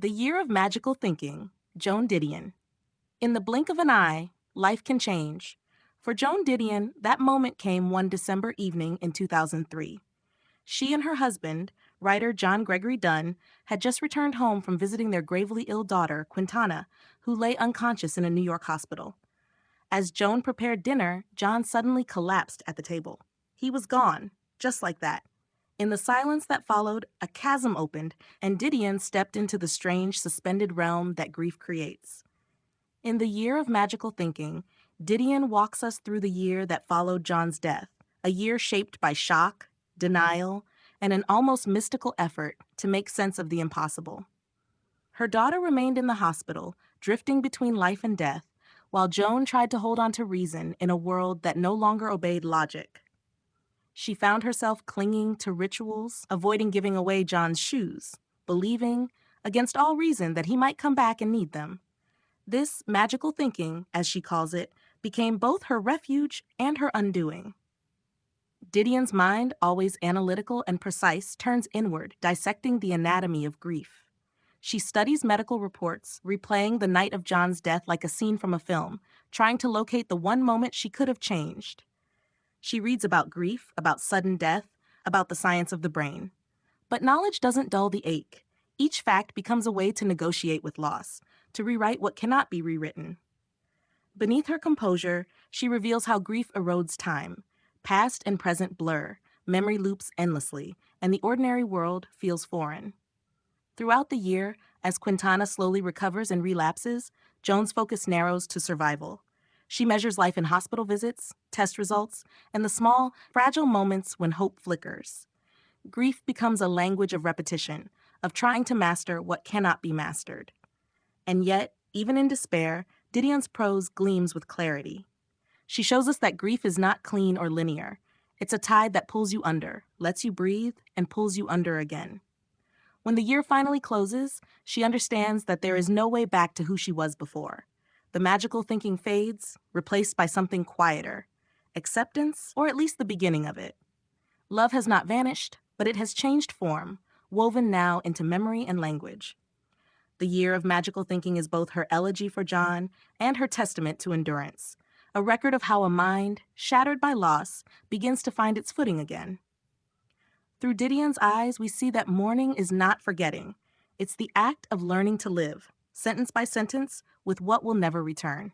The Year of Magical Thinking, Joan Didion. In the blink of an eye, life can change. For Joan Didion, that moment came one December evening in 2003. She and her husband, writer John Gregory Dunn, had just returned home from visiting their gravely ill daughter, Quintana, who lay unconscious in a New York hospital. As Joan prepared dinner, John suddenly collapsed at the table. He was gone, just like that. In the silence that followed, a chasm opened, and Didion stepped into the strange, suspended realm that grief creates. In the Year of Magical Thinking, Didion walks us through the year that followed John's death, a year shaped by shock, denial, and an almost mystical effort to make sense of the impossible. Her daughter remained in the hospital, drifting between life and death, while Joan tried to hold on to reason in a world that no longer obeyed logic. She found herself clinging to rituals, avoiding giving away John's shoes, believing, against all reason, that he might come back and need them. This magical thinking, as she calls it, became both her refuge and her undoing. Didion's mind, always analytical and precise, turns inward, dissecting the anatomy of grief. She studies medical reports, replaying the night of John's death like a scene from a film, trying to locate the one moment she could have changed. She reads about grief, about sudden death, about the science of the brain. But knowledge doesn't dull the ache. Each fact becomes a way to negotiate with loss, to rewrite what cannot be rewritten. Beneath her composure, she reveals how grief erodes time. Past and present blur, memory loops endlessly, and the ordinary world feels foreign. Throughout the year, as Quintana slowly recovers and relapses, Joan's focus narrows to survival. She measures life in hospital visits, test results, and the small, fragile moments when hope flickers. Grief becomes a language of repetition, of trying to master what cannot be mastered. And yet, even in despair, Didion's prose gleams with clarity. She shows us that grief is not clean or linear. It's a tide that pulls you under, lets you breathe, and pulls you under again. When the year finally closes, she understands that there is no way back to who she was before. The magical thinking fades, replaced by something quieter. Acceptance, or at least the beginning of it. Love has not vanished, but it has changed form, woven now into memory and language. The Year of Magical Thinking is both her elegy for John and her testament to endurance, a record of how a mind, shattered by loss, begins to find its footing again. Through Didion's eyes, we see that mourning is not forgetting. It's the act of learning to live, sentence by sentence, with what will never return.